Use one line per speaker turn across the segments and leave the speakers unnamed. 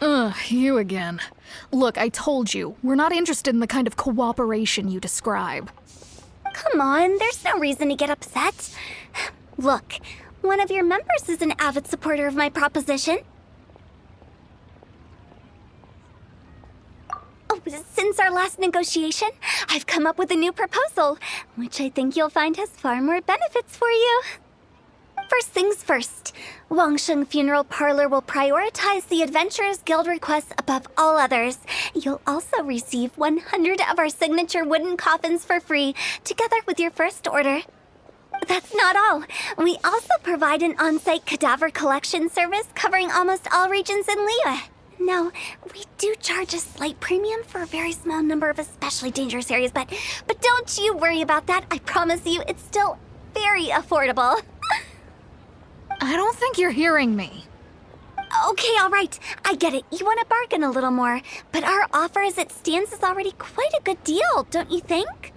Ugh, you again. Look, I told you, we're not interested in the kind of cooperation you describe.
Come on, there's no reason to get upset. Look, one of your members is an avid supporter of my proposition. Oh, since our last negotiation, I've come up with a new proposal, which I think you'll find has far more benefits for you. First things first, Wangsheng Funeral Parlor will prioritize the Adventurers Guild requests above all others. You'll also receive 100 of our signature wooden coffins for free, together with your first order. That's not all. We also provide an on-site cadaver collection service covering almost all regions in Liyue. Now, we do charge a slight premium for a very small number of especially dangerous areas, but don't you worry about that. I promise you, it's still very affordable.
I don't think you're hearing me.
Okay, all right. I get it. You want to bargain a little more, but our offer as it stands is already quite a good deal, don't you think?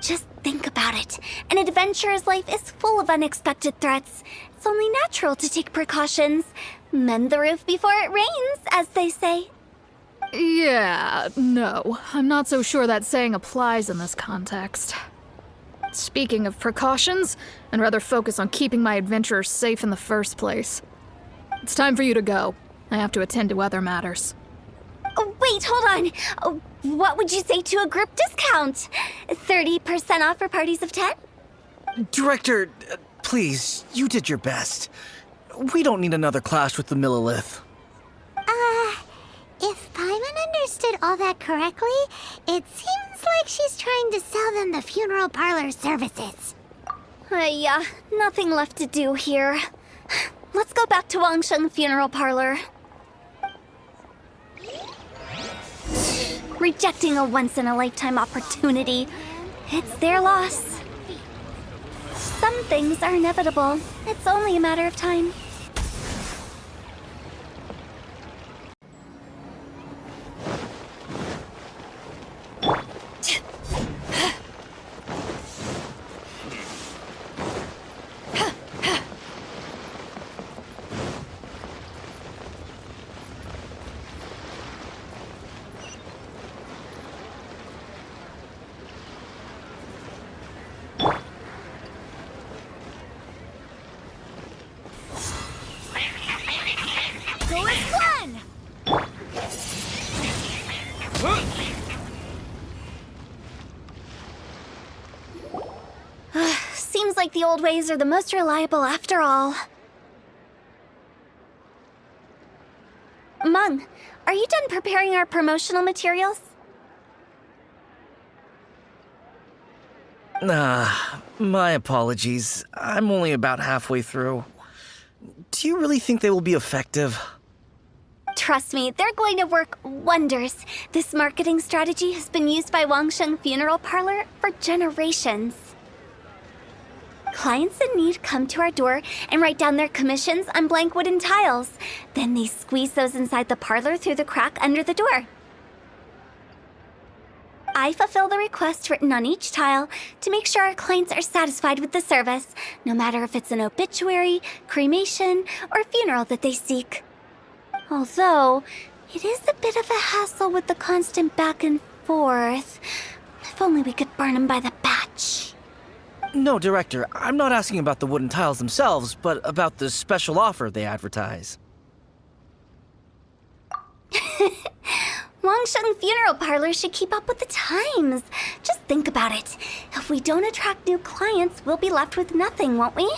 Just think about it. An adventurer's life is full of unexpected threats. It's only natural to take precautions. Mend the roof before it rains, as they say.
Yeah, no. I'm not so sure that saying applies in this context. Speaking of precautions, I'd rather focus on keeping my adventurers safe in the first place. It's time for you to go. I have to attend to other matters.
Oh, wait, hold on. Oh, what would you say to a group discount? 30% off for parties of 10?
Director, please, you did your best. We don't need another clash with the Millilith.
If Paimon understood all that correctly, it seems like she's trying to sell them the funeral parlor services.
Yeah, nothing left to do here. Let's go back to Wangsheng Funeral Parlor. Rejecting a once-in-a-lifetime opportunity. It's their loss. Some things are inevitable. It's only a matter of time. Seems like the old ways are the most reliable after all. Meng, are you done preparing our promotional materials?
My apologies. I'm only about halfway through. Do you really think they will be effective?
Trust me, they're going to work wonders. This marketing strategy has been used by Wangsheng Funeral Parlor for generations. Clients in need come to our door and write down their commissions on blank wooden tiles. Then they squeeze those inside the parlor through the crack under the door. I fulfill the request written on each tile to make sure our clients are satisfied with the service, no matter if it's an obituary, cremation, or funeral that they seek. Although, it is a bit of a hassle with the constant back and forth. If only we could burn them by the batch.
No, Director, I'm not asking about the wooden tiles themselves, but about the special offer they advertise.
Wangsheng Funeral Parlor should keep up with the times. Just think about it. If we don't attract new clients, we'll be left with nothing, won't we?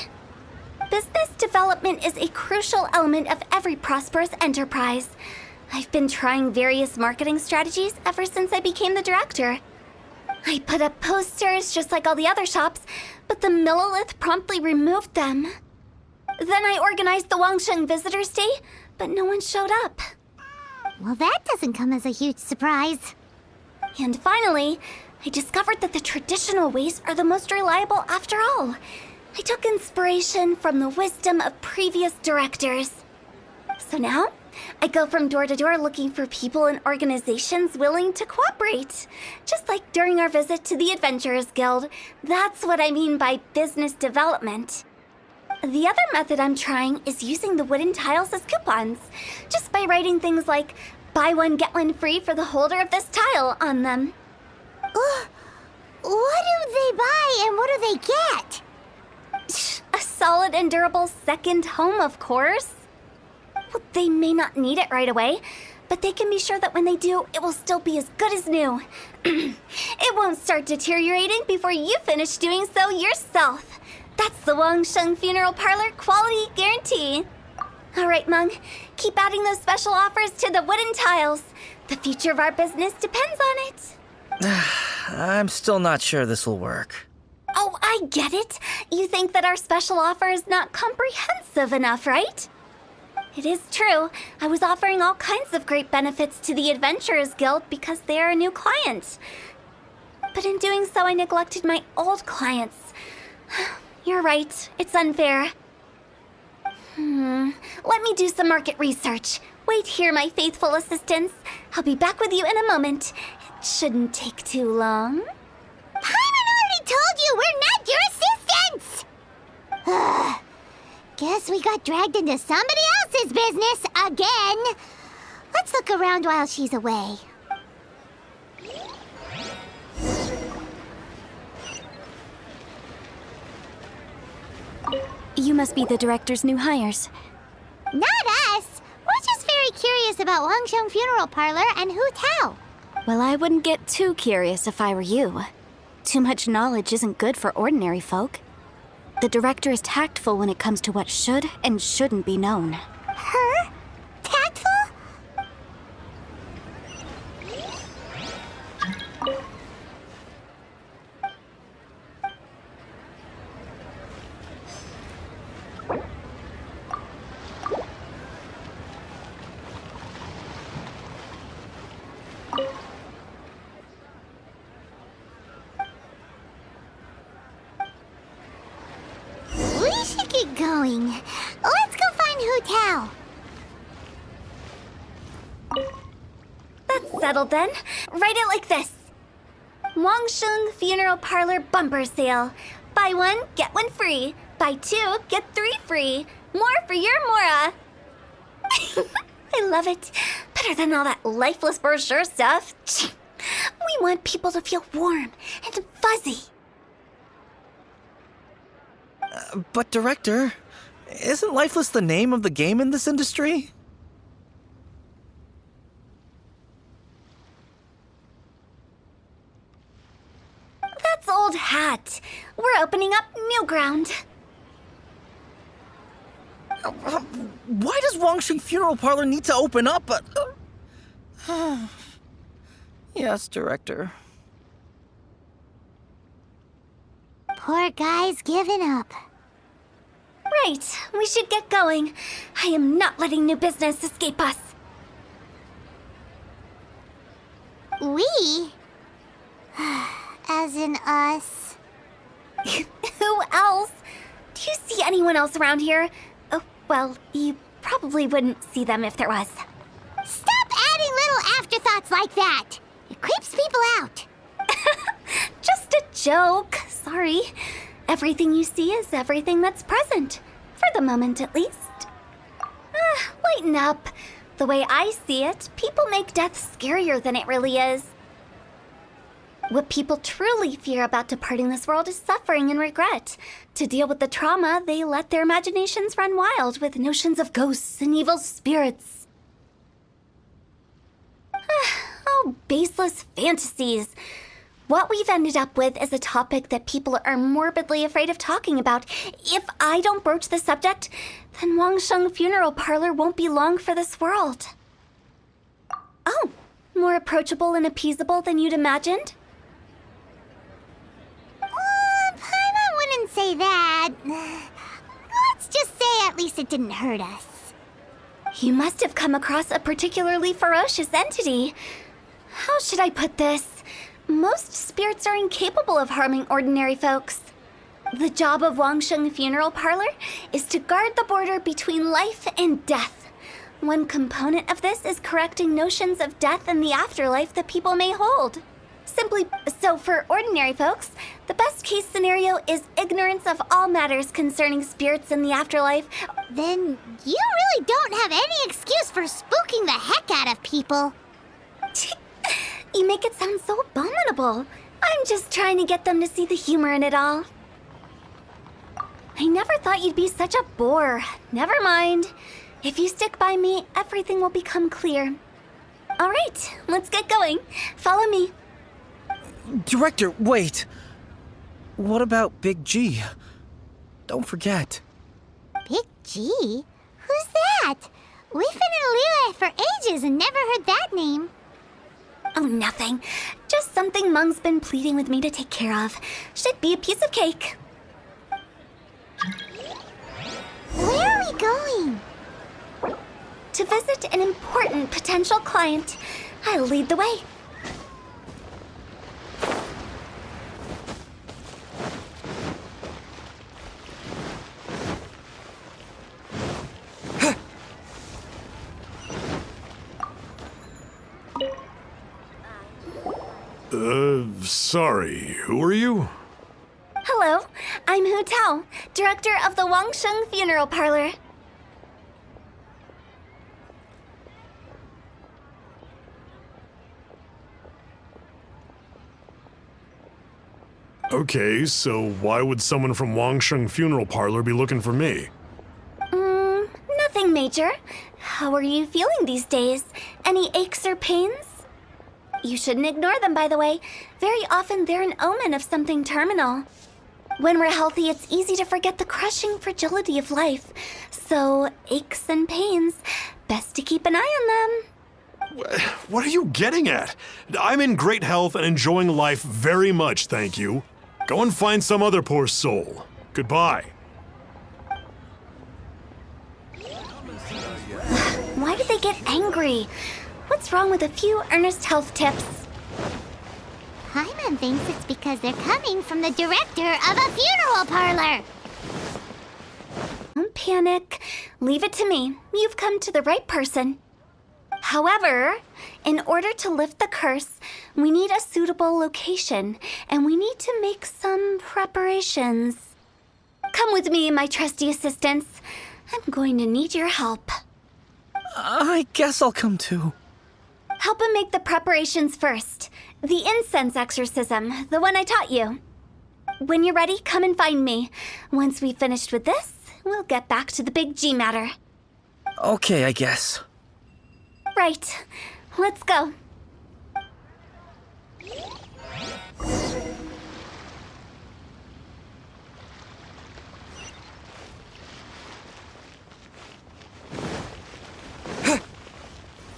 Business development is a crucial element of every prosperous enterprise. I've been trying various marketing strategies ever since I became the director. I put up posters just like all the other shops, but the Millilith promptly removed them. Then I organized the Wangsheng Visitors Day, but no one showed up.
Well, that doesn't come as a huge surprise.
And finally, I discovered that the traditional ways are the most reliable after all. I took inspiration from the wisdom of previous directors. So now, I go from door to door looking for people and organizations willing to cooperate. Just like during our visit to the Adventurers Guild. That's what I mean by business development. The other method I'm trying is using the wooden tiles as coupons, just by writing things like, buy one, get one free for the holder of this tile on them.
What do they buy and what do they get?
A solid and durable second home, of course. Well, they may not need it right away, but they can be sure that when they do, it will still be as good as new. It won't start deteriorating before you finish doing so yourself. That's the Wangsheng Funeral Parlor quality guarantee. All right, Meng, keep adding those special offers to the wooden tiles. The future of our business depends on it.
I'm still not sure this will work.
Oh, I get it. You think that our special offer is not comprehensive enough, right? It is true. I was offering all kinds of great benefits to the Adventurers Guild because they are a new client. But in doing so, I neglected my old clients. You're right. It's unfair. Let me do some market research. Wait here, my faithful assistants. I'll be back with you in a moment. It shouldn't take too long.
Paimon already told you we're not your assistants! Guess we got dragged into somebody else's business again. Let's look around while she's away.
You must be the director's new hires.
Not us! We're just very curious about Wangsheng Funeral Parlor and Hu Tao.
Well, I wouldn't get too curious if I were you. Too much knowledge isn't good for ordinary folk. The director is tactful when it comes to what should and shouldn't be known.
Her? Tactful? We should get going. Let's go find Hu Tao.
That's settled then. Write it like this. Wangsheng Funeral Parlor Bumper Sale. Buy one, get one free. Buy two, get three free. More for your Mora. I love it. Better than all that lifeless brochure stuff. We want people to feel warm and fuzzy.
But, Director, isn't Lifeless the name of the game in this industry?
That's old hat. We're opening up new ground.
Why does Wangsheng Funeral Parlor need to open up? Yes, Director.
Poor guy's given up.
Right, we should get going. I am not letting new business escape us.
We? As in us.
Who else? Do you see anyone else around here? Oh, well, you probably wouldn't see them if there was.
Stop adding little afterthoughts like that. It creeps people out.
Just a joke. Sorry. Everything you see is everything that's present. For the moment, at least. Lighten up. The way I see it, people make death scarier than it really is. What people truly fear about departing this world is suffering and regret. To deal with the trauma, they let their imaginations run wild with notions of ghosts and evil spirits. Oh, baseless fantasies. What we've ended up with is a topic that people are morbidly afraid of talking about. If I don't broach the subject, then Wangsheng Funeral Parlor won't be long for this world. Oh, more approachable and appeasable than you'd imagined?
Paimon wouldn't say that. Let's just say at least it didn't hurt us.
You must have come across a particularly ferocious entity. How should I put this? Most spirits are incapable of harming ordinary folks. The job of Wangsheng Funeral Parlor is to guard the border between life and death. One component of this is correcting notions of death and the afterlife that people may hold. So for ordinary folks, the best case scenario is ignorance of all matters concerning spirits in the afterlife.
Then you really don't have any excuse for spooking the heck out of people.
You make it sound so abominable. I'm just trying to get them to see the humor in it all. I never thought you'd be such a bore. Never mind. If you stick by me, everything will become clear. All right, let's get going. Follow me.
Director, wait. What about Big G? Don't forget.
Big G? Who's that? We've been in Liyue for ages and never heard that name.
Oh, nothing. Just something Mung's been pleading with me to take care of. Should be a piece of cake.
Where are we going?
To visit an important potential client. I'll lead the way.
Sorry, who are you?
Hello, I'm Hu Tao, director of the Wangsheng Funeral Parlor.
Okay, so why would someone from Wangsheng Funeral Parlor be looking for me?
Nothing major. How are you feeling these days? Any aches or pains? You shouldn't ignore them, by the way. Very often they're an omen of something terminal. When we're healthy, it's easy to forget the crushing fragility of life. So, aches and pains, best to keep an eye on them.
What are you getting at? I'm in great health and enjoying life very much, thank you. Go and find some other poor soul. Goodbye.
Why do they get angry? What's wrong with a few earnest health tips?
Hyman thinks it's because they're coming from the director of a funeral parlor.
Don't panic. Leave it to me. You've come to the right person. However, in order to lift the curse, we need a suitable location, and we need to make some preparations. Come with me, my trusty assistants. I'm going to need your help.
I guess I'll come too.
Help him make the preparations first. The incense exorcism, the one I taught you. When you're ready, come and find me. Once we've finished with this, we'll get back to the Big G matter.
Okay, I guess.
Right. Let's go.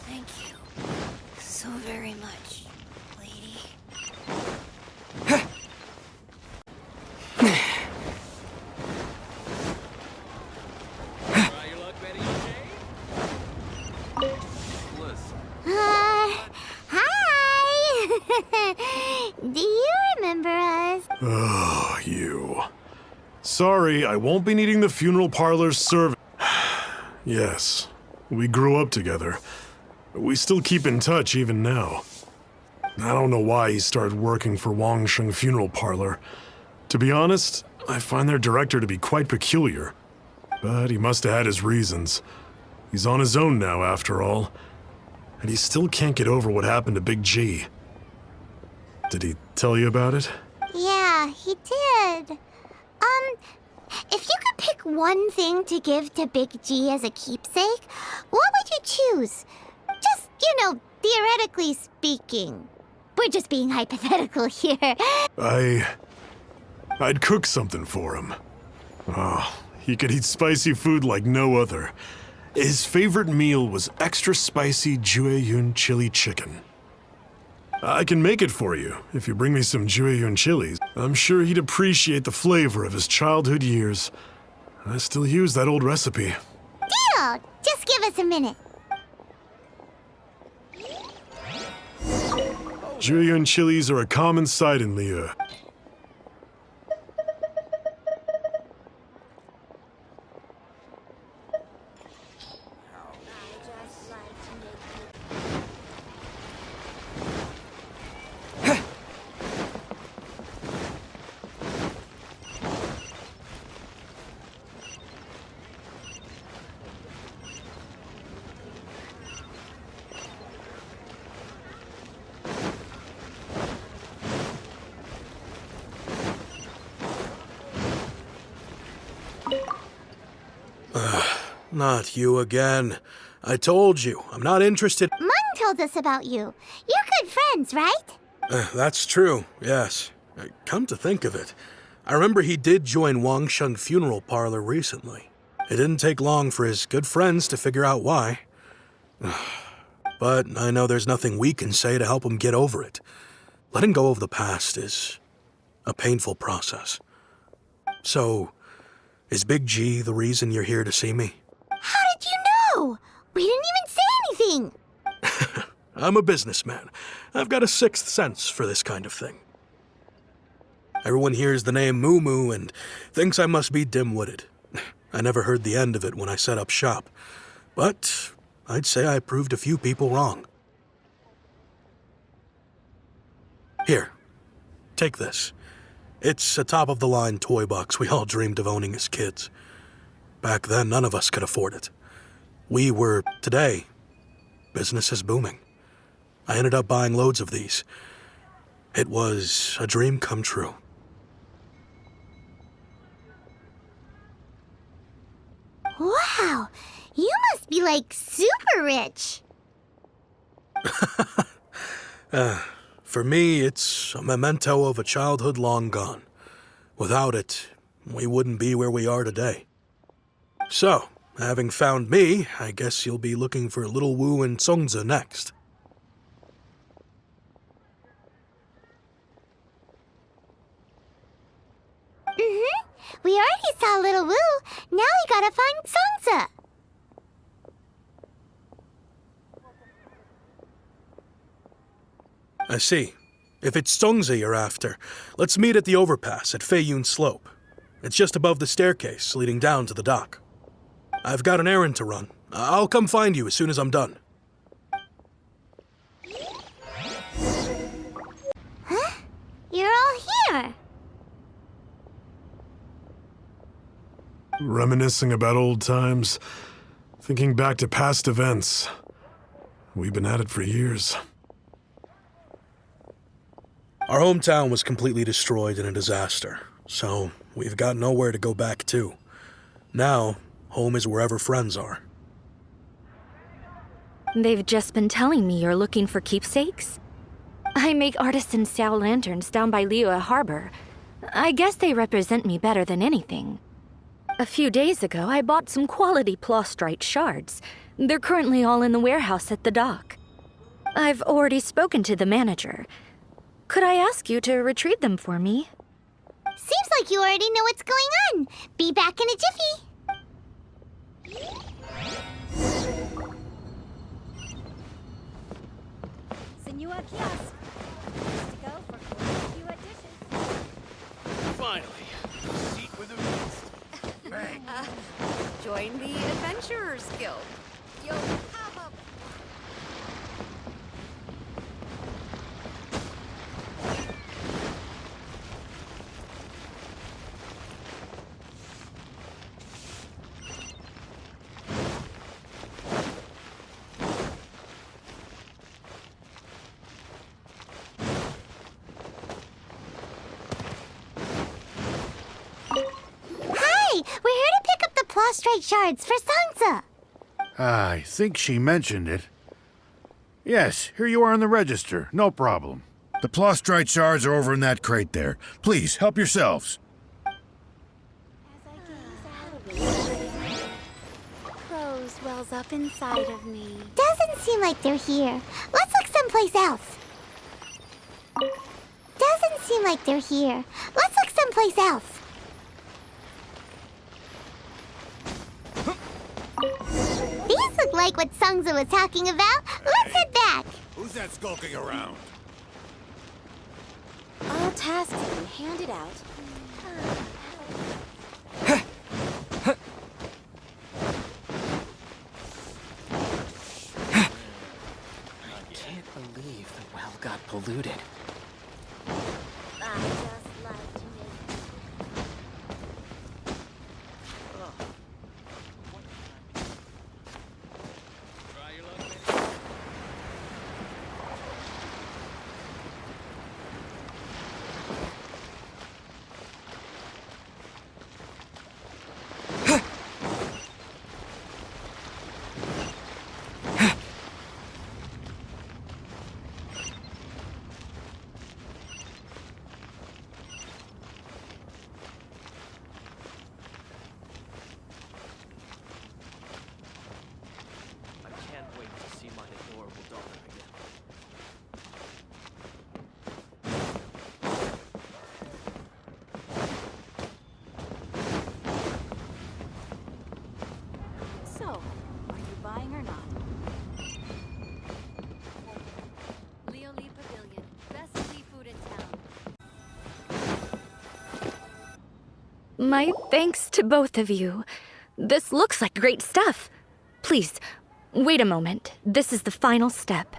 Thank you so very much, lady.
Hi! Do you remember us?
Oh, you. Sorry, I won't be needing the funeral parlor's service. Yes, we grew up together. We still keep in touch even now. I don't know why he started working for Wangsheng Funeral Parlor. To be honest, I find their director to be quite peculiar. But he must have had his reasons. He's on his own now, after all. And he still can't get over what happened to Big G. Did he tell you about it?
Yeah, he did. If you could pick one thing to give to Big G as a keepsake, what would you choose? Just, theoretically speaking. We're just being hypothetical here.
I'd cook something for him. Oh, he could eat spicy food like no other. His favorite meal was extra spicy Jueyun chili chicken. I can make it for you if you bring me some Jueyun chilies. I'm sure he'd appreciate the flavor of his childhood years. I still use that old recipe.
Deal! Just give us a minute.
Jueyun chilies are a common sight in Liyue.
Not you again. I told you, I'm not interested.
Mung told us about you. You're good friends, right?
That's true, yes. Come to think of it, I remember he did join Wangsheng Funeral Parlor recently. It didn't take long for his good friends to figure out why. But I know there's nothing we can say to help him get over it. Letting go of the past is a painful process. So, is Big G the reason you're here to see me?
How did you know? We didn't even say anything.
I'm a businessman. I've got a sixth sense for this kind of thing. Everyone hears the name Moo Moo and thinks I must be dim-witted. I never heard the end of it when I set up shop. But I'd say I proved a few people wrong. Here, take this. It's a top-of-the-line toy box we all dreamed of owning as kids. Back then, none of us could afford it. Today, business is booming. I ended up buying loads of these. It was a dream come true.
Wow, you must be like super rich.
For me, it's a memento of a childhood long gone. Without it, we wouldn't be where we are today. So, having found me, I guess you'll be looking for Little Wu and Songza next.
We already saw Little Wu. Now we gotta find Songza.
I see. If it's Songza you're after, let's meet at the overpass at Feiyun Slope. It's just above the staircase leading down to the dock. I've got an errand to run. I'll come find you as soon as I'm done.
Huh? You're all here.
Reminiscing about old times, thinking back to past events. We've been at it for years.
Our hometown was completely destroyed in a disaster, so we've got nowhere to go back to. Now, home is wherever friends are.
They've just been telling me you're looking for keepsakes? I make artisan Xiao lanterns down by Liyue Harbor. I guess they represent me better than anything. A few days ago, I bought some quality Plostrite shards. They're currently all in the warehouse at the dock. I've already spoken to the manager. Could I ask you to retrieve them for me?
Seems like you already know what's going on. Be back in a jiffy.
Senua Kiosk. Place to go for few dishes.
Finally, a seat with a vest.
Join the Adventurers Guild. You'll have a...
Hi, we're here to pick up the Plostrite shards for Songza.
I think she mentioned it. Yes, here you are on the register. No problem. The Plostrite shards are over in that crate there. Please, help yourselves.
Crows wells up inside of me.
Doesn't seem like they're here. Let's look someplace else. Doesn't seem like they're here. Let's look someplace else. These look like what Songza was talking about. Let's head back.
Who's that skulking around?
All tasks have been handed out.
I can't believe the well got polluted.
I just like to make...
buying or not.
Leo Lee Pavilion, best seafood in town. My thanks to both of you. This looks like great stuff. Please, wait a moment. This is the final step.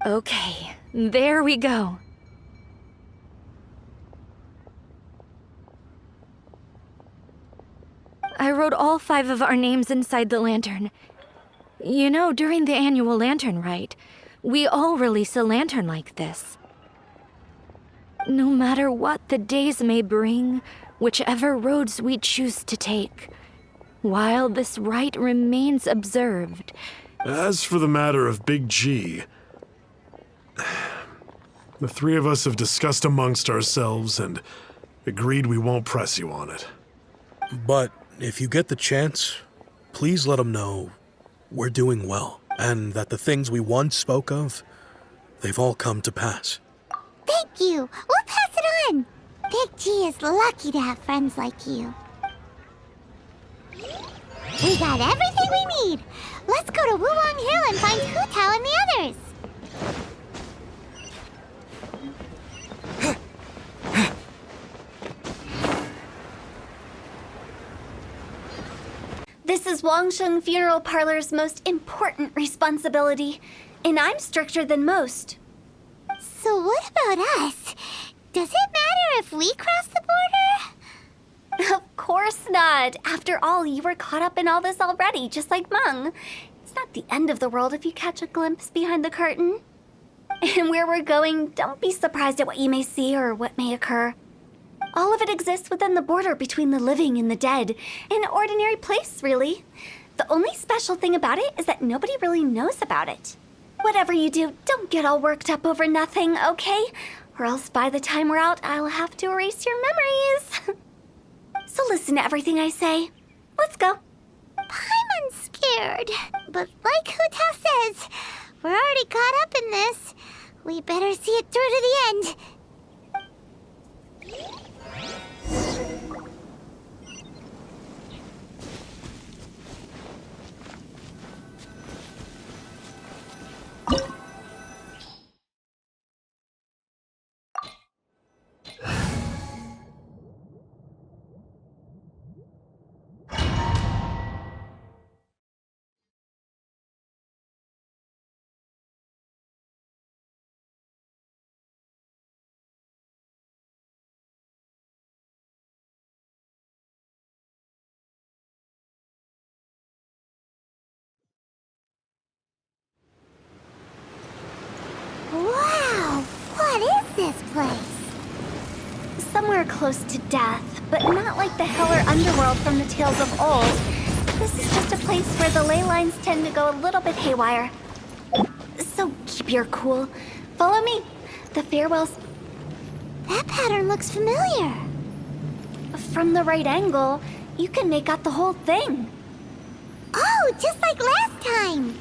Okay, there we go. I wrote all 5 of our names inside the lantern. You know, during the annual lantern rite, we all release a lantern like this. No matter what the days may bring, whichever roads we choose to take, while this rite remains observed.
As for the matter of Big G, the 3 of us have discussed amongst ourselves and agreed we won't press you on it.
But if you get the chance, please let them know we're doing well, and that the things we once spoke of, they've all come to pass.
Thank you. We'll pass it on. Big G is lucky to have friends like you. We got everything we need. Let's go to Wulong Hill and find Hu Tao and the others.
This is Wangsheng Funeral Parlor's most important responsibility, and I'm stricter than most.
So what about us? Does it matter if we cross the border?
Of course not. After all, you were caught up in all this already, just like Meng. It's not the end of the world if you catch a glimpse behind the curtain. And where we're going, don't be surprised at what you may see or what may occur. All of it exists within the border between the living and the dead. An ordinary place, really. The only special thing about it is that nobody really knows about it. Whatever you do, don't get all worked up over nothing, okay? Or else by the time we're out, I'll have to erase your memories. So listen to everything I say. Let's go.
I'm unscared. But like Hu Tao says, we're already caught up in this. We better see it through to the end. Wow! What is this place?
Somewhere close to death, but not like the hell or underworld from the tales of old. This is just a place where the ley lines tend to go a little bit haywire. So keep your cool. Follow me. The farewells.
That pattern looks familiar.
From the right angle, you can make out the whole thing.
Oh, just like last time.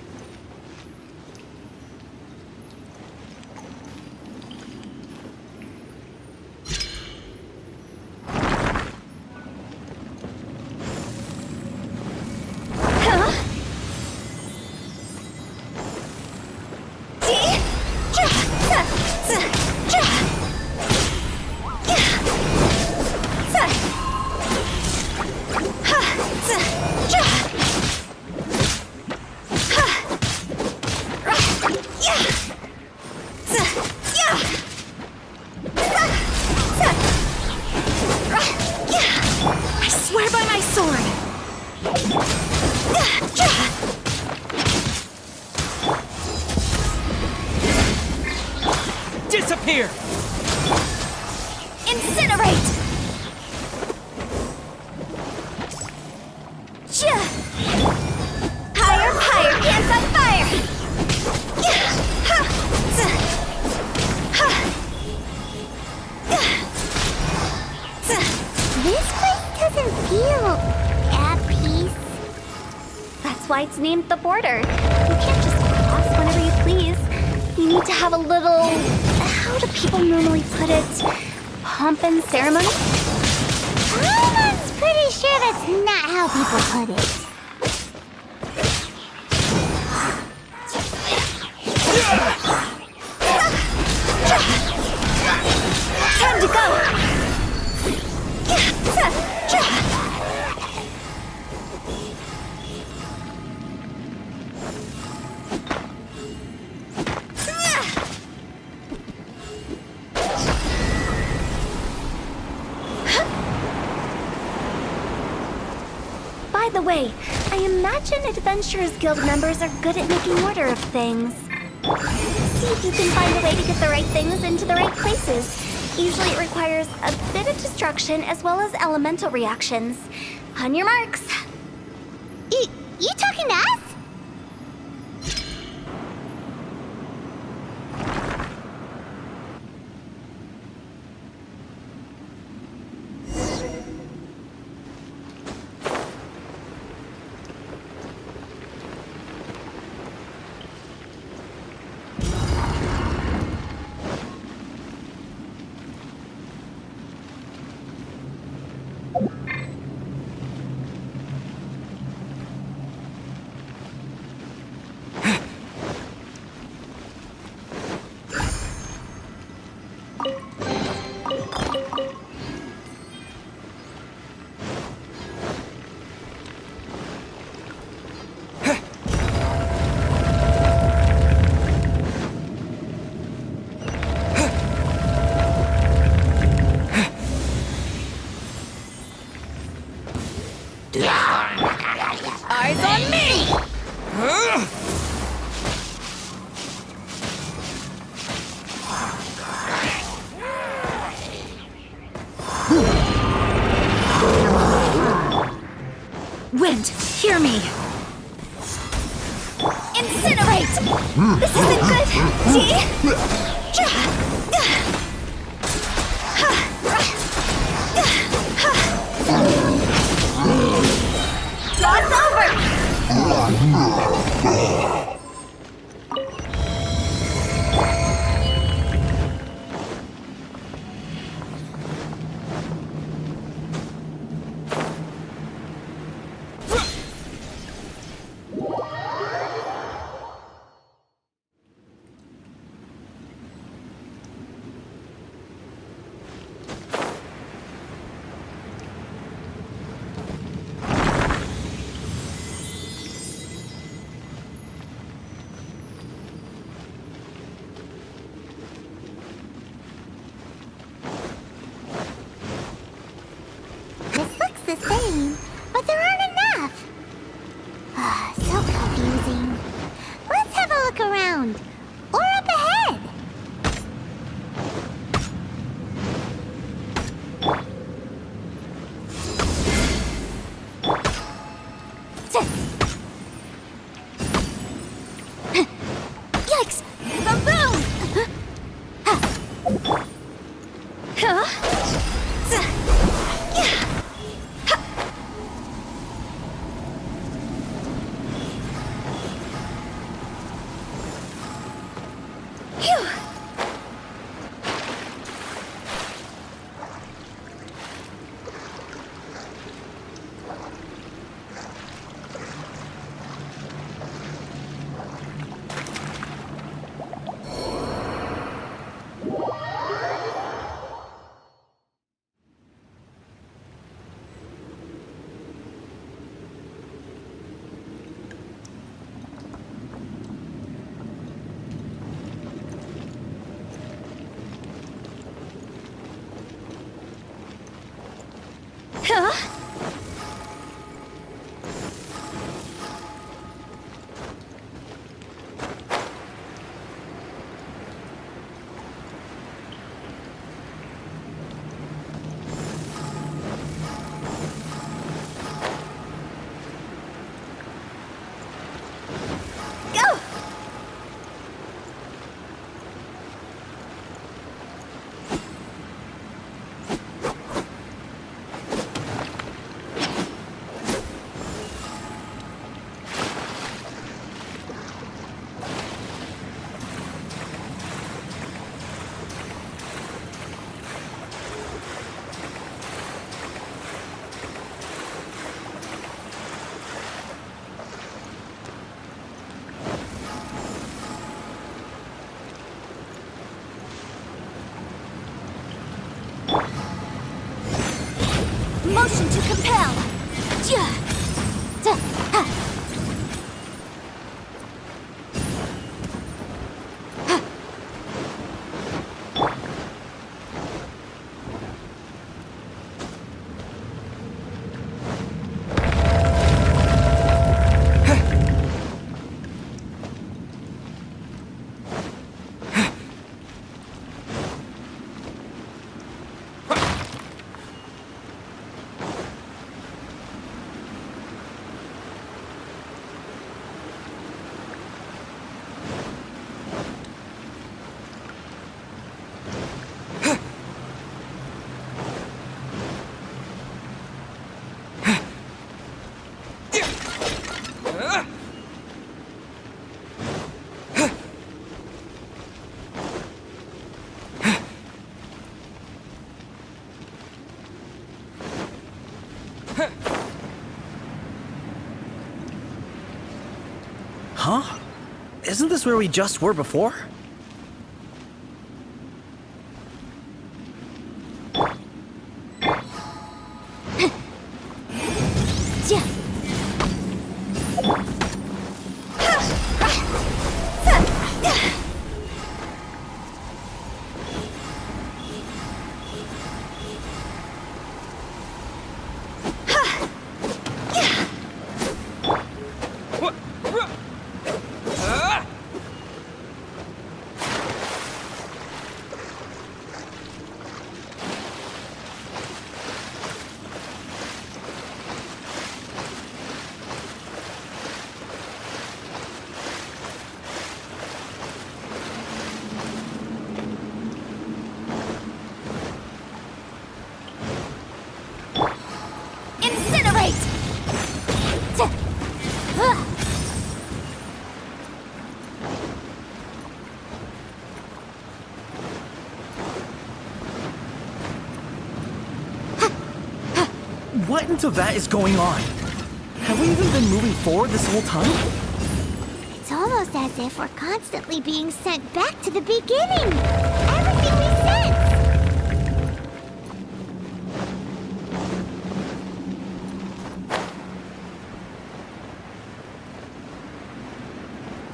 I swear by my sword.
Disappear!
Incinerate! Higher, higher, hands on fire!
This place doesn't feel at peace.
That's why it's named the border. You can't just cross whenever you please. You need to have a little... how do people normally put it? Pomp and ceremony?
I'm That's not how people put it.
Time to go! By the way, I imagine Adventurers Guild members are good at making order of things. See if you can find a way to get the right things into the right places. Usually it requires a bit of destruction as well as elemental reactions. On your marks.
You talking to us?
Eyes on me!
Wind, hear me!
Incinerate! This isn't good! Draw's over!
This looks the same, but there aren't enough. So confusing. Let's have a look around. Or up ahead.
Yikes! Boom! Huh? compel! Ja! Ta! Ha!
Huh? Isn't this where we just were before?
Ja! Incinerate! Ta! Ah!
What into that is going on? Have we even been moving forward this whole time?
It's almost as if we're constantly being sent back to the beginning. Everything we sense.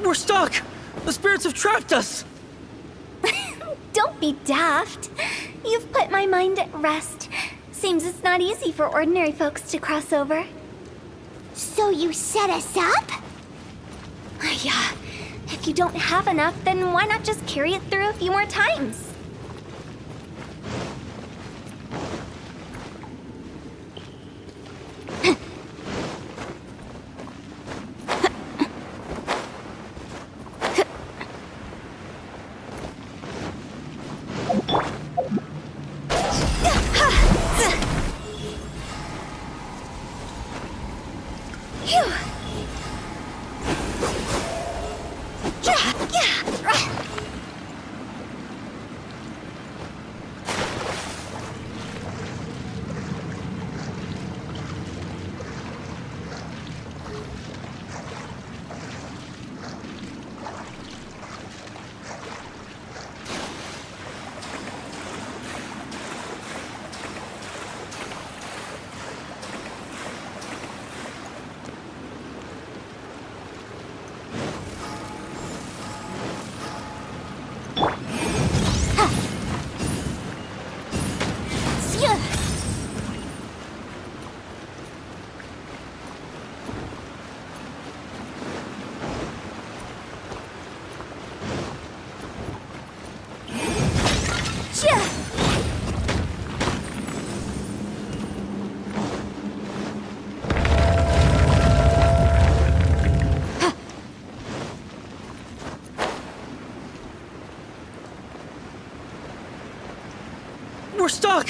We're stuck! The spirits have trapped us!
Don't be daft. You've put my mind at rest. Seems it's not easy for ordinary folks to cross over.
So you set us up?
Yeah. If you don't have enough, then why not just carry it through a few more times?
We're stuck!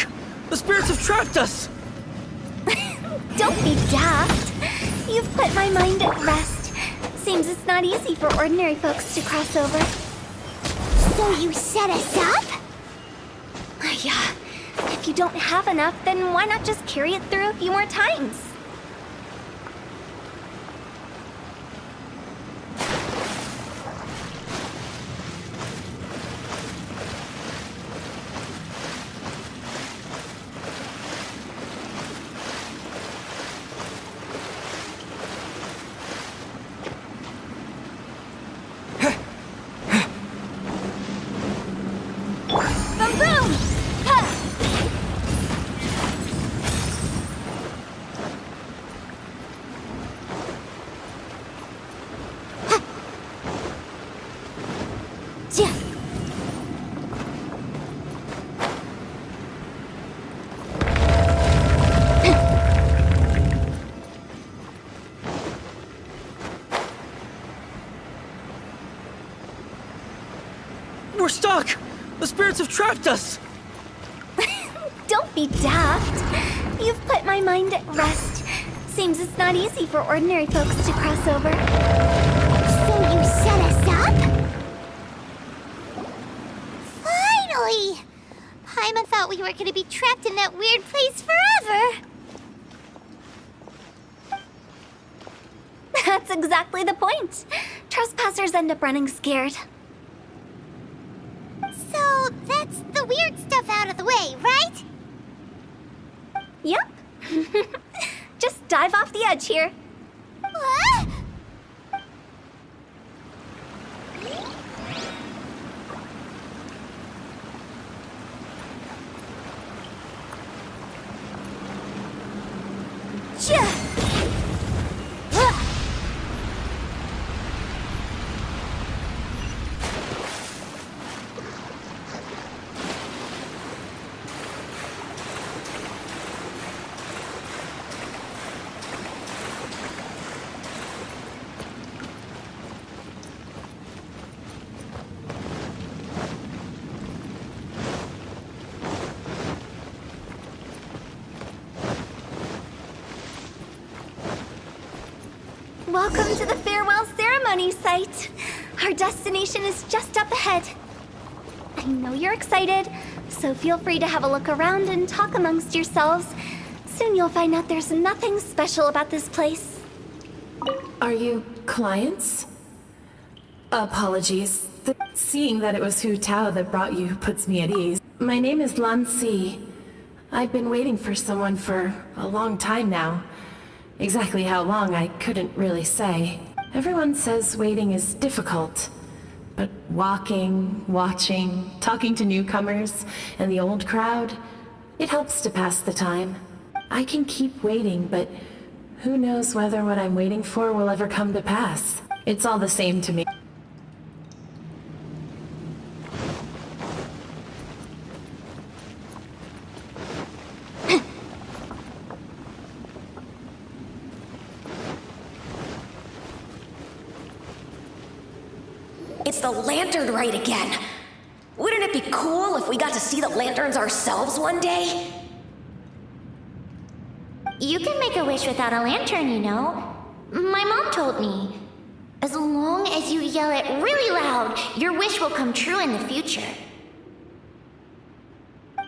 The spirits have trapped us!
Don't be daft. You've put my mind at rest. Seems it's not easy for ordinary folks to cross over.
So you set us up?
Yeah. If you don't have enough, then why not just carry it through a few more times?
spirits have trapped us!
Don't be daft. You've put my mind at rest. Seems it's not easy for ordinary folks to cross over.
So you set us up? Finally! Paimon thought we were gonna be trapped in that weird place forever.
That's exactly the point. Trespassers end up running scared.
So that's the weird stuff out of the way, right?
Yep. Just dive off the edge here.
What?
Welcome to the farewell ceremony site. Our destination is just up ahead. I know you're excited, so feel free to have a look around and talk amongst yourselves. Soon you'll find out there's nothing special about this place.
Are you clients? Apologies. Seeing that it was Hu Tao that brought you puts me at ease. My name is Lan Si. I've been waiting for someone for a long time now. Exactly how long, I couldn't really say. Everyone says waiting is difficult. But walking, watching, talking to newcomers, and the old crowd, it helps to pass the time. I can keep waiting, but who knows whether what I'm waiting for will ever come to pass. It's all the same to me.
It's the lantern rite again. Wouldn't it be cool if we got to see the lanterns ourselves one day?
You can make a wish without a lantern, you know. My mom told me. As long as you yell it really loud, your wish will come true in the future.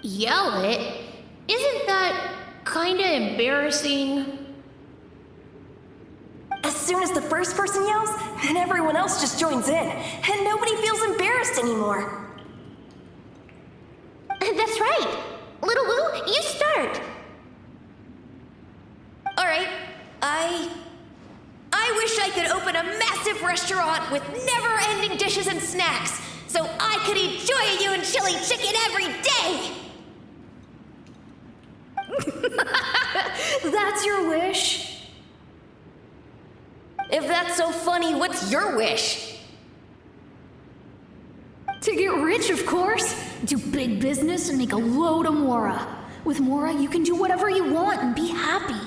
Yell it? Isn't that kinda embarrassing?
As soon as the first person yells, then everyone else just joins in, and nobody feels embarrassed anymore.
That's right. Little Wu, you start.
Alright, I wish I could open a massive restaurant with never-ending dishes and snacks, so I could eat Joy You and Chili Chicken every day!
That's your wish?
If that's so funny, what's your wish?
To get rich, of course. Do big business and make a load of Mora. With Mora, you can do whatever you want and be happy.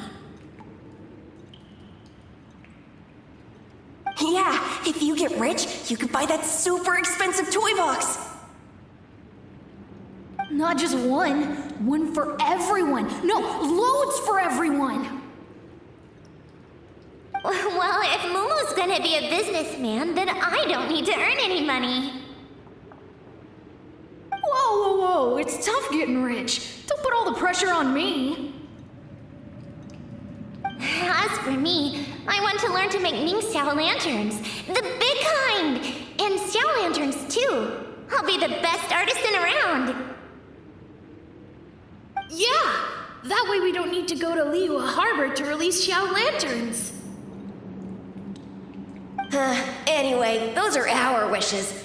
Yeah, if you get rich, you could buy that super expensive toy box.
Not just one. One for everyone. No, loads for everyone.
Well, if Momo's gonna be a businessman, then I don't need to earn any money.
Whoa, whoa, whoa. It's tough getting rich. Don't put all the pressure on me.
As for me, I want to learn to make Ming Xiao lanterns. The big kind! And Xiao lanterns, too. I'll be the best artisan around.
Yeah! That way we don't need to go to Liyue Harbor to release Xiao lanterns.
Anyway, those are our wishes.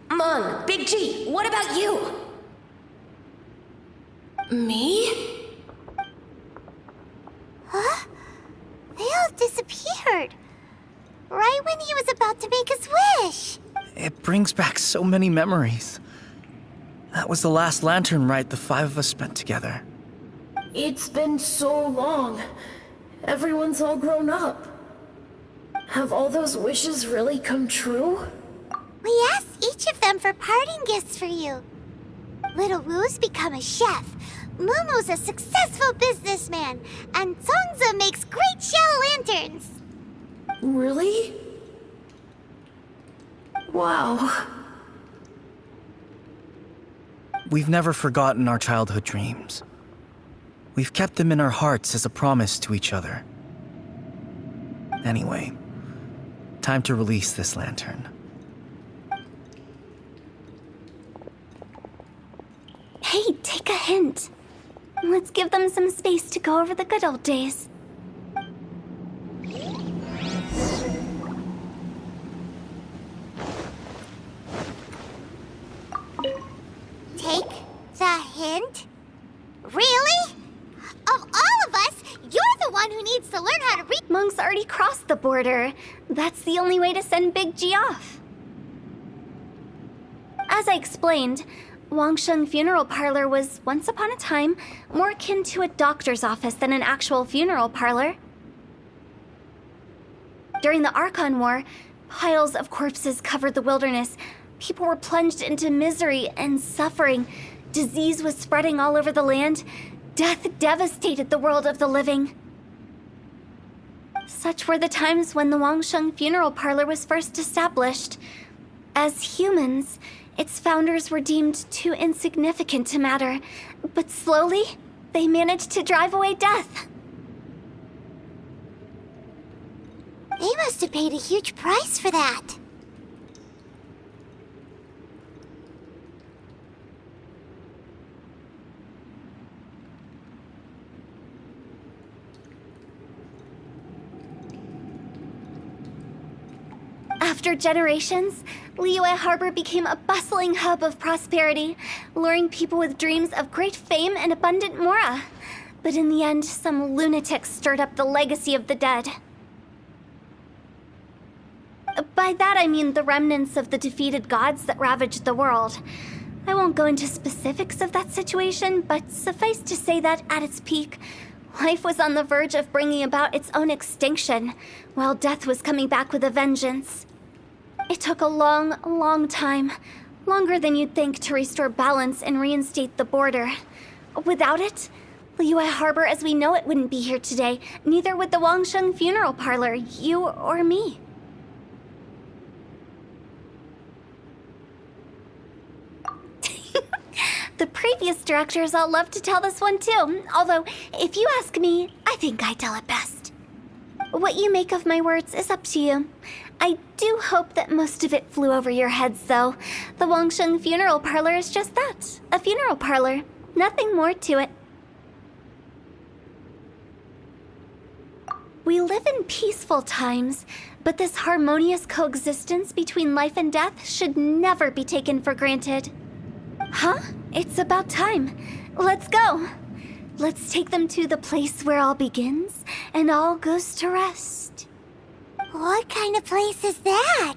Meng, Big G, what about you?
Me?
Huh? They all disappeared. Right when he was about to make his wish.
It brings back so many memories. That was the last lantern rite the five of us spent together.
It's been so long. Everyone's all grown up. Have all those wishes really come true?
We asked each of them for parting gifts for you. Little Wu's become a chef. Mumu's a successful businessman. And Songza makes great shell lanterns.
Really? Wow.
We've never forgotten our childhood dreams. We've kept them in our hearts as a promise to each other. Anyway, time to release this lantern.
Hey, take a hint. Let's give them some space to go over the good old days.
Take the hint? Really? Of all of us, you're the one who needs to learn how to read.
Monk's already crossed the border. That's the only way to send Big G off. As I explained, Wangsheng Funeral Parlor was, once upon a time, more akin to a doctor's office than an actual funeral parlor. During the Archon War, piles of corpses covered the wilderness. People were plunged into misery and suffering. Disease was spreading all over the land. Death devastated the world of the living. Such were the times when the Wangsheng Funeral Parlor was first established. As humans, its founders were deemed too insignificant to matter, but slowly, they managed to drive away death.
They must have paid a huge price for that.
After generations, Liyue Harbor became a bustling hub of prosperity, luring people with dreams of great fame and abundant mora. But in the end, some lunatics stirred up the legacy of the dead. By that I mean the remnants of the defeated gods that ravaged the world. I won't go into specifics of that situation, but suffice to say that at its peak, life was on the verge of bringing about its own extinction, while death was coming back with a vengeance. It took a long, long time, longer than you'd think, to restore balance and reinstate the border. Without it, Liyue Harbor as we know it wouldn't be here today, neither would the Wangsheng Funeral Parlor, you or me. The previous directors all love to tell this one too, although, if you ask me, I think I tell it best. What you make of my words is up to you. I do hope that most of it flew over your heads, though. The Wangsheng Funeral Parlor is just that, a funeral parlor. Nothing more to it. We live in peaceful times, but this harmonious coexistence between life and death should never be taken for granted. Huh? It's about time. Let's go. Let's take them to the place where all begins and all goes to rest.
What kind of place is that?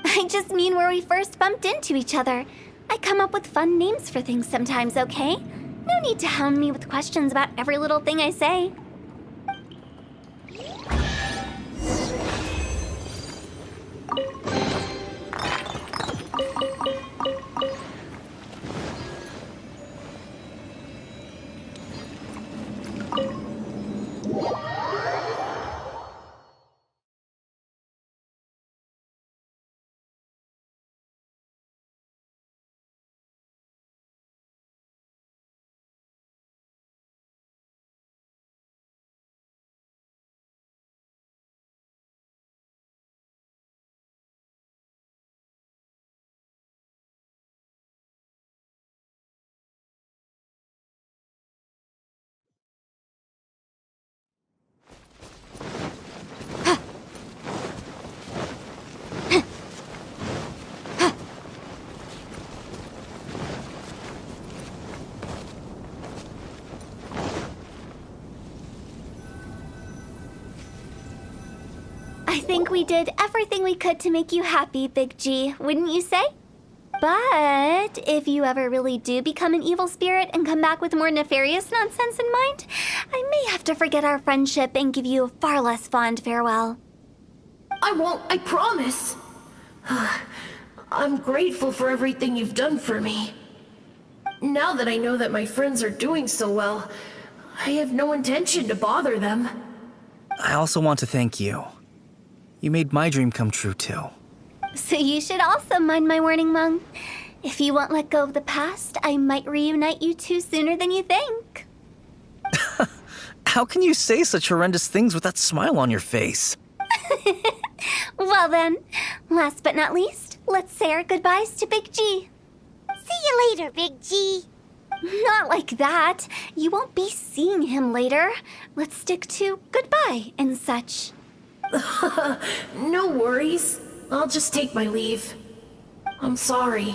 I just mean where we first bumped into each other. I come up with fun names for things sometimes, okay? No need to hound me with questions about every little thing I say. I think we did everything we could to make you happy, Big G, wouldn't you say? But if you ever really do become an evil spirit and come back with more nefarious nonsense in mind, I may have to forget our friendship and give you a far less fond farewell.
I won't, I promise. I'm grateful for everything you've done for me. Now that I know that my friends are doing so well, I have no intention to bother them.
I also want to thank you. You made my dream come true, too.
So you should also mind my warning, Mung. If you won't let go of the past, I might reunite you two sooner than you think.
How can you say such horrendous things with that smile on your face?
Well then, last but not least, let's say our goodbyes to Big G.
See you later, Big G.
Not like that. You won't be seeing him later. Let's stick to goodbye and such.
No worries. I'll just take my leave. I'm sorry.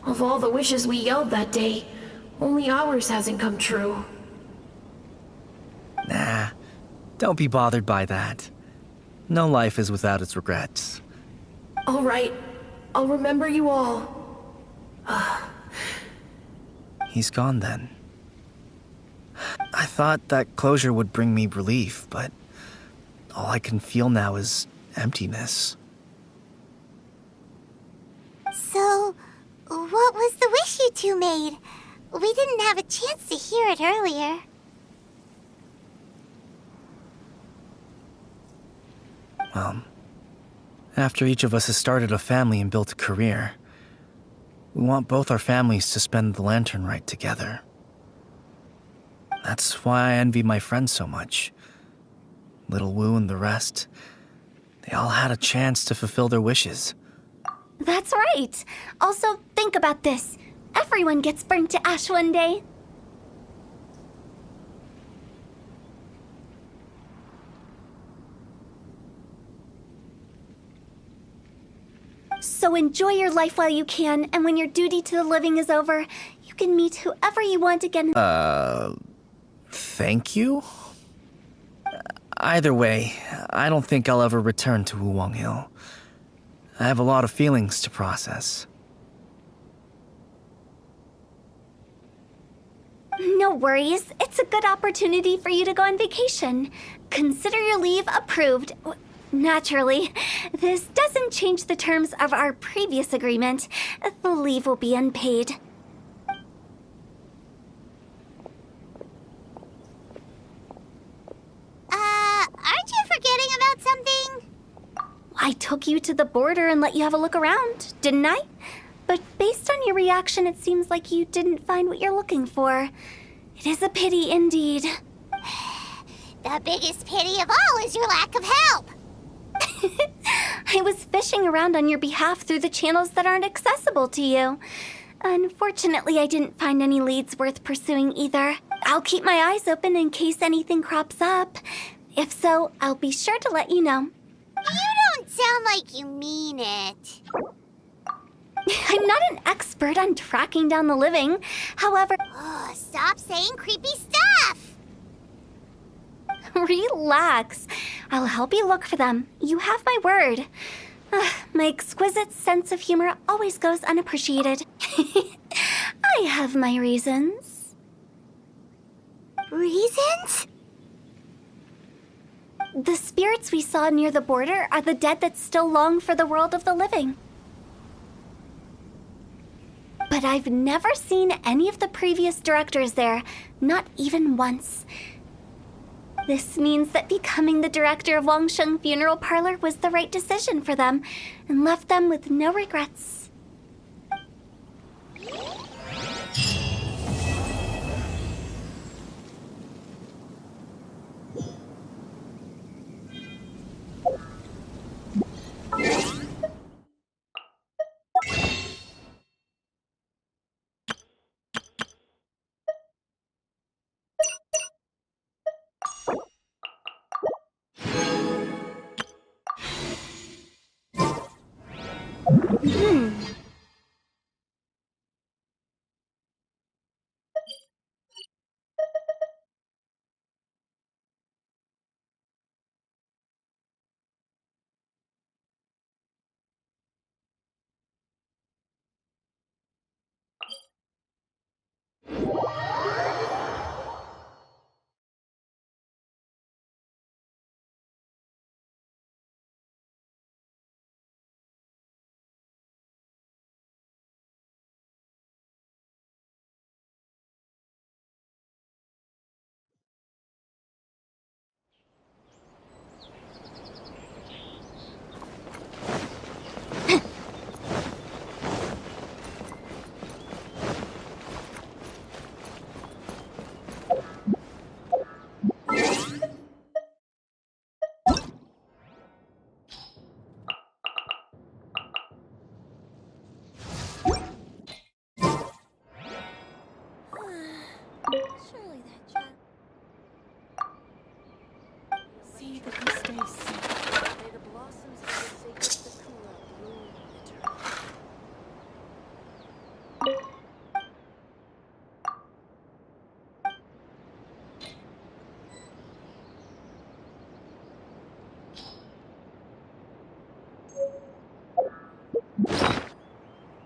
Of all the wishes we yelled that day, only ours hasn't come true.
Nah, don't be bothered by that. No life is without its regrets.
All right. I'll remember you all.
He's gone then. I thought that closure would bring me relief, but all I can feel now is emptiness.
So, what was the wish you two made? We didn't have a chance to hear it earlier.
Well, after each of us has started a family and built a career, we want both our families to spend the Lantern Rite together. That's why I envy my friends so much. Little Wu and the rest, they all had a chance to fulfill their wishes.
That's right. Also, think about this. Everyone gets burnt to ash one day. So enjoy your life while you can, and when your duty to the living is over, you can meet whoever you want again.
Thank you? Either way, I don't think I'll ever return to Wuwang Hill. I have a lot of feelings to process.
No worries. It's a good opportunity for you to go on vacation. Consider your leave approved. Naturally, this doesn't change the terms of our previous agreement. The leave will be unpaid.
Aren't you forgetting about something?
I took you to the border and let you have a look around, didn't I? But based on your reaction, it seems like you didn't find what you're looking for. It is a pity indeed.
The biggest pity of all is your lack of help.
I was fishing around on your behalf through the channels that aren't accessible to you. Unfortunately, I didn't find any leads worth pursuing either. I'll keep my eyes open in case anything crops up. If so, I'll be sure to let you know.
You don't sound like you mean it.
I'm not an expert on tracking down the living. However...
Oh, stop saying creepy stuff!
Relax. I'll help you look for them. You have my word. My exquisite sense of humor always goes unappreciated. I have my reasons.
Reasons?
The spirits we saw near the border are the dead that still long for the world of the living. But I've never seen any of the previous directors there, not even once. This means that becoming the director of Wangsheng Funeral Parlor was the right decision for them, and left them with no regrets.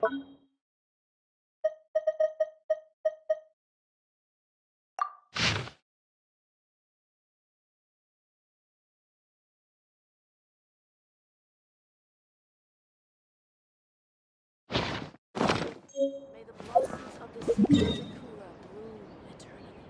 May the blossoms of the city of Sakura bloom eternally.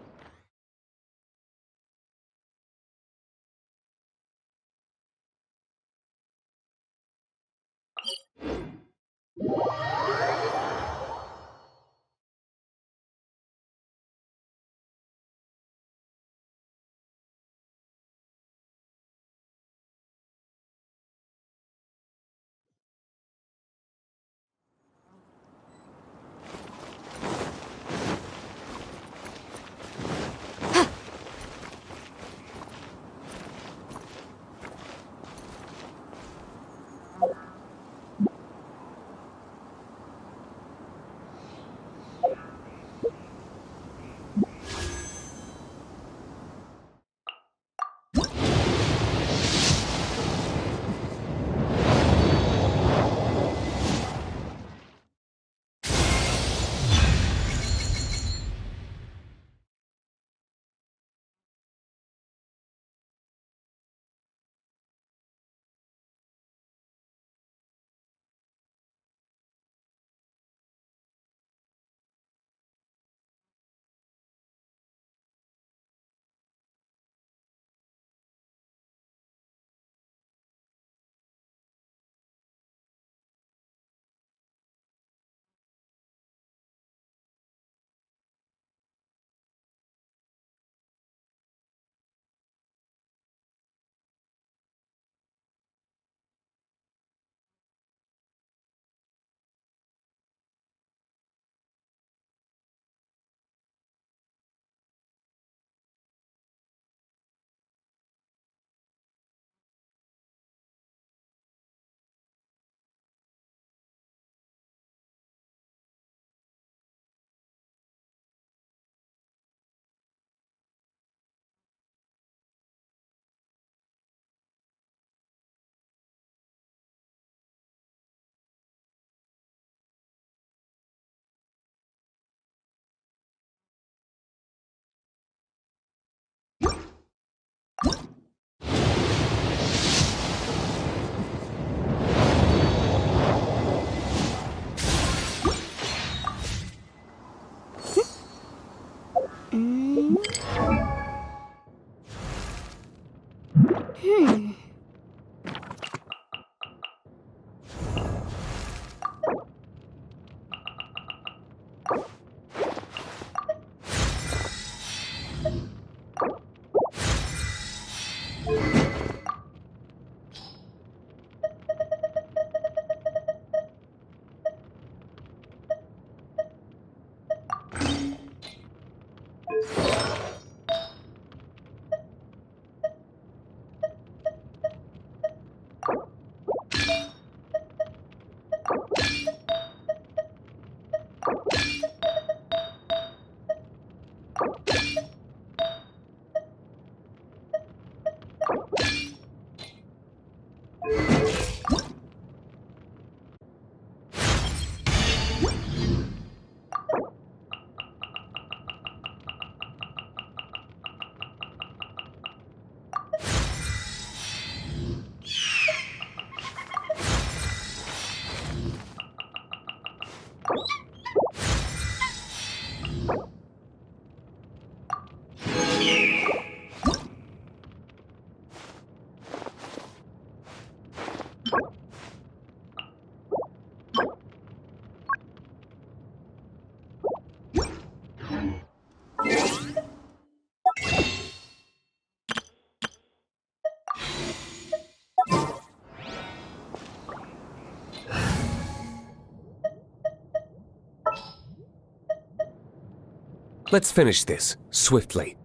Let's finish this, swiftly.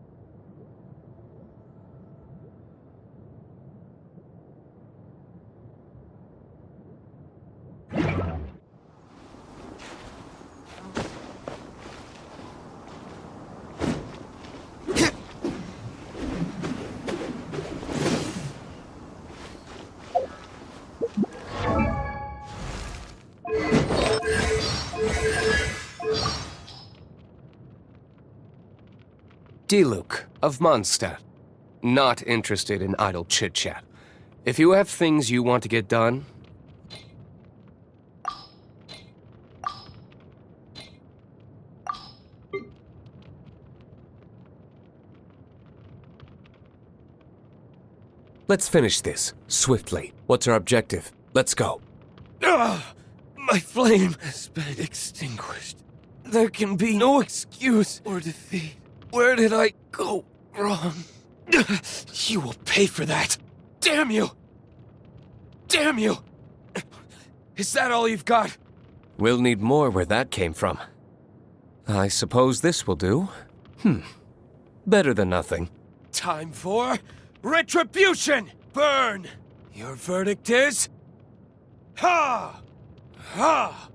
Diluc of Mondstadt. Not interested in idle chit-chat. If you have things you want to get done, let's finish this, swiftly. What's our objective? Let's go.
My flame has been extinguished. There can be no excuse or defeat. Where did I go wrong? You will pay for that. Damn you! Damn you! Is that all you've got?
We'll need more where that came from. I suppose this will do. Better than nothing.
Time for retribution! Burn! Your verdict is... Ha! Ha!